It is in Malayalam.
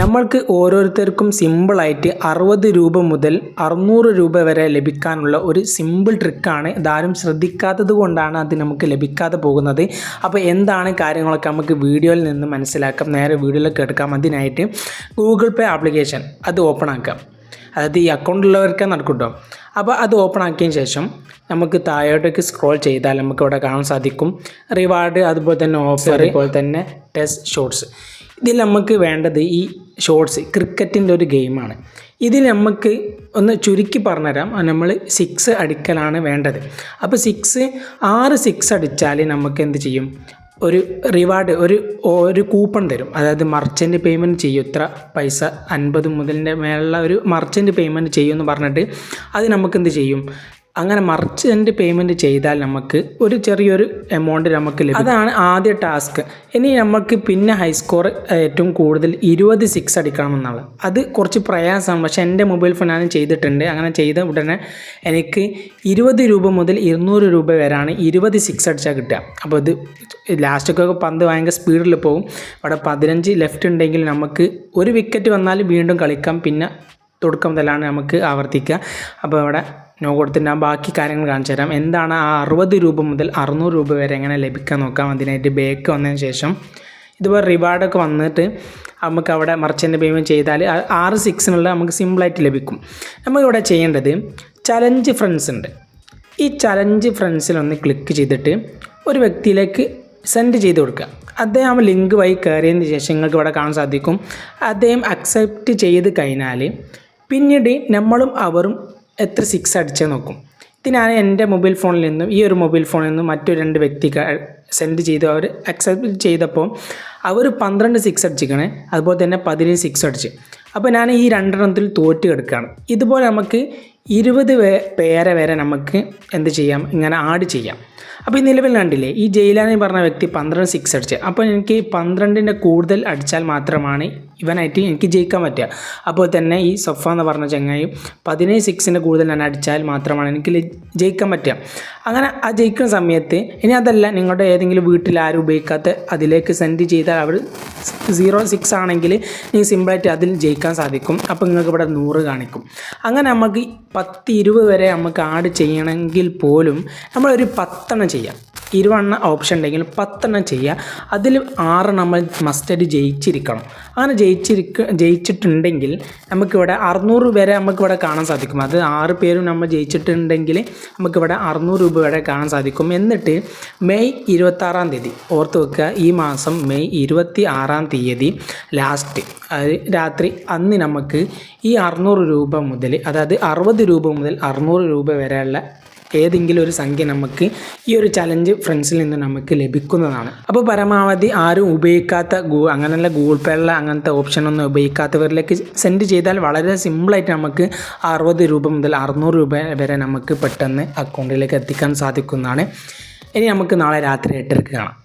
നമ്മൾക്ക് ഓരോരുത്തർക്കും സിമ്പിളായിട്ട് 60 രൂപ മുതൽ 600 രൂപ വരെ ലഭിക്കാനുള്ള ഒരു സിമ്പിൾ ട്രിക്കാണ്. ഇതാരും ശ്രദ്ധിക്കാത്തത് കൊണ്ടാണ് അത് നമുക്ക് ലഭിക്കാതെ പോകുന്നത്. അപ്പോൾ എന്താണ് കാര്യങ്ങളൊക്കെ നമുക്ക് വീഡിയോയിൽ നിന്ന് മനസ്സിലാക്കാം. നേരെ വീഡിയോയിലേക്ക് എടുക്കാം. അതിനായിട്ട് ഗൂഗിൾ പേ ആപ്ലിക്കേഷൻ അത് ഓപ്പൺ ആക്കാം. അതായത് ഈ അക്കൗണ്ടുള്ളവർക്ക് നടക്കും കേട്ടോ. അപ്പോൾ അത് ഓപ്പൺ ആക്കിയതിന് ശേഷം നമുക്ക് താഴോട്ടേക്ക് സ്ക്രോൾ ചെയ്താൽ നമുക്ക് ഇവിടെ കാണാൻ സാധിക്കും റിവാർഡ്, അതുപോലെ തന്നെ ഓഫർ, അതുപോലെ തന്നെ ടെസ്റ്റ് ഷോർട്സ്. ഇതിൽ നമുക്ക് വേണ്ടത് ഈ ഷോർട്സ് ക്രിക്കറ്റിൻ്റെ ഒരു ഗെയിമാണ്. ഇതിൽ നമുക്ക് ഒന്ന് ചുരുക്കി പറഞ്ഞുതരാം. നമ്മൾ 6 അടിക്കലാണ് വേണ്ടത്. അപ്പോൾ 6 6 അടിച്ചാൽ നമുക്ക് എന്ത് ചെയ്യും, ഒരു റിവാർഡ് ഒരു കൂപ്പൺ തരും. അതായത് മർച്ചൻ്റ് പേയ്മെൻറ്റ് ചെയ്യും, ഇത്ര പൈസ 50 മുതലിൻ്റെ മേലുള്ള ഒരു മർച്ചൻ്റ് പേയ്മെൻറ്റ് ചെയ്യുമെന്ന് പറഞ്ഞിട്ട് അത് നമുക്ക് എന്ത് ചെയ്യും, അങ്ങനെ മർച്ചൻ്റ് പേയ്മെൻറ്റ് ചെയ്താൽ നമുക്ക് ഒരു ചെറിയൊരു എമൗണ്ട് നമുക്ക് ലഭിക്കും. അതാണ് ആദ്യ ടാസ്ക്. ഇനി നമുക്ക് പിന്നെ ഹൈ സ്കോർ ഏറ്റവും കൂടുതൽ 20 6 അടിക്കണമെന്നുള്ളത്. അത് കുറച്ച് പ്രയാസമാണ്, പക്ഷേ എൻ്റെ മൊബൈൽ ഫോൺ ഞാൻ ചെയ്തിട്ടുണ്ട്. അങ്ങനെ ചെയ്ത ഉടനെ എനിക്ക് 20 രൂപ മുതൽ 200 രൂപ വരെയാണ് 20 6 അടിച്ചാൽ കിട്ടുക. അപ്പോൾ ഇത് ലാസ്റ്റൊക്കെ പന്ത് ഭയങ്കര സ്പീഡിൽ പോകും. അവിടെ 15 ലെഫ്റ്റ് ഉണ്ടെങ്കിൽ നമുക്ക് ഒരു വിക്കറ്റ് വന്നാൽ വീണ്ടും കളിക്കാം, പിന്നെ തുടക്കം മുതലാണ് നമുക്ക് ആവർത്തിക്കുക. അപ്പോൾ അവിടെ നോ കൊടുത്തിട്ട് ഞാൻ ബാക്കി കാര്യങ്ങൾ കാണിച്ചു തരാം. എന്താണ് ആ 60 രൂപ മുതൽ 600 രൂപ വരെ എങ്ങനെ ലഭിക്കാൻ നോക്കാം. അതിനായിട്ട് ബേക്ക് വന്നതിന് ശേഷം ഇതുപോലെ റിവാർഡൊക്കെ വന്നിട്ട് നമുക്ക് അവിടെ മർച്ചൻ്റ് പേയ്മെൻറ്റ് ചെയ്താൽ 6 6 നമുക്ക് സിമ്പിളായിട്ട് ലഭിക്കും. നമുക്കിവിടെ ചെയ്യേണ്ടത് ചലഞ്ച് ഫ്രണ്ട്സ് ഉണ്ട്. ഈ ചലഞ്ച് ഫ്രണ്ട്സിലൊന്ന് ക്ലിക്ക് ചെയ്തിട്ട് ഒരു വ്യക്തിയിലേക്ക് സെൻഡ് ചെയ്ത് കൊടുക്കുക. അദ്ദേഹം ലിങ്ക് വഴി കയറിയതിന് ശേഷം നിങ്ങൾക്ക് ഇവിടെ കാണാൻ സാധിക്കും. അദ്ദേഹം അക്സെപ്റ്റ് ചെയ്ത് കഴിഞ്ഞാൽ പിന്നീട് നമ്മളും അവരും എത്ര 6 അടിച്ചാൽ നോക്കും. ഇത് ഞാൻ എൻ്റെ മൊബൈൽ ഫോണിൽ നിന്നും ഈ ഒരു മൊബൈൽ ഫോണിൽ നിന്നും മറ്റൊരു 2 വ്യക്തിക്ക് സെൻഡ് ചെയ്തു. അവർ അക്സെപ്റ്റ് ചെയ്തപ്പോൾ അവർ 12 6 അടിച്ചിരിക്കണേ, അതുപോലെ തന്നെ 17 6 അടിച്ച്. അപ്പോൾ ഞാൻ ഈ 2 എണ്ണത്തിൽ തോറ്റ് കിടക്കുകയാണ്. ഇതുപോലെ നമുക്ക് 20 പേരെ വരെ നമുക്ക് എന്ത് ചെയ്യാം, ഇങ്ങനെ ആഡ് ചെയ്യാം. അപ്പോൾ ഈ നിലവിൽ കണ്ടില്ലേ, ഈ ജയിലാനി പറഞ്ഞ വ്യക്തി 12 6 അടിച്ച്. അപ്പോൾ എനിക്ക് 12ൻ്റെ കൂടുതൽ അടിച്ചാൽ മാത്രമാണ് ഇവനായിട്ട് എനിക്ക് ജയിക്കാൻ പറ്റുക. അപ്പോൾ തന്നെ ഈ സൊഫ എന്ന് പറഞ്ഞ ചങ്ങായി 17 6ൻ്റെ കൂടുതൽ ഞാൻ അടിച്ചാൽ മാത്രമാണ് എനിക്ക് ജയിക്കാൻ പറ്റുക. അങ്ങനെ ആ ജയിക്കുന്ന സമയത്ത് ഇനി അതല്ല, നിങ്ങളുടെ ഏതെങ്കിലും വീട്ടിൽ ആരും ഉപയോഗിക്കാത്ത അതിലേക്ക് സെൻഡ് ചെയ്താൽ അവർ 0 6 ആണെങ്കിൽ നിങ്ങൾക്ക് സിമ്പിളായിട്ട് അതിൽ ജയിക്കാൻ സാധിക്കും. അപ്പോൾ നിങ്ങൾക്ക് ഇവിടെ 100 കാണിക്കും. അങ്ങനെ നമുക്ക് 10 20 വരെ നമുക്ക് ആഡ് ചെയ്യണമെങ്കിൽ പോലും നമ്മളൊരു 10 എണ്ണം ചെയ്യാം. 20 ഓപ്ഷൻ ഉണ്ടെങ്കിൽ 10 എണ്ണം ചെയ്യുക. അതിൽ 6 നമ്മൾ മസ്റ്റായിട്ട് ജയിച്ചിരിക്കണം. അങ്ങനെ ജയിച്ചിട്ടുണ്ടെങ്കിൽ നമുക്കിവിടെ 600 വരെ നമുക്കിവിടെ കാണാൻ സാധിക്കും. അത് 6 പേരും നമ്മൾ ജയിച്ചിട്ടുണ്ടെങ്കിൽ നമുക്കിവിടെ 600 രൂപ വരെ കാണാൻ സാധിക്കും. എന്നിട്ട് മെയ് 26-ാം തീയതി ഓർത്ത് വെക്കുക, ഈ മാസം മെയ് 26-ാം തീയതി ലാസ്റ്റ് രാത്രി അന്ന് നമുക്ക് ഈ 600 രൂപ മുതൽ, അതായത് 60 രൂപ മുതൽ 600 രൂപ വരെയുള്ള ഏതെങ്കിലും ഒരു സംഖ്യ നമുക്ക് ഈ ഒരു ചലഞ്ച് ഫ്രണ്ട്സിൽ നിന്ന് നമുക്ക് ലഭിക്കുന്നതാണ്. അപ്പോൾ പരമാവധി ആരും ഉപയോഗിക്കാത്ത അങ്ങനെയുള്ള ഗൂഗിൾ പേയുള്ള അങ്ങനത്തെ ഓപ്ഷനൊന്നും ഉപയോഗിക്കാത്തവരിലേക്ക് സെൻഡ് ചെയ്താൽ വളരെ സിമ്പിളായിട്ട് നമുക്ക് 60 രൂപ മുതൽ 600 രൂപ വരെ നമുക്ക് പെട്ടെന്ന് അക്കൗണ്ടിലേക്ക് എത്തിക്കാൻ സാധിക്കുന്നതാണ്. ഇനി നമുക്ക് നാളെ രാത്രി 8:30 കാണാം.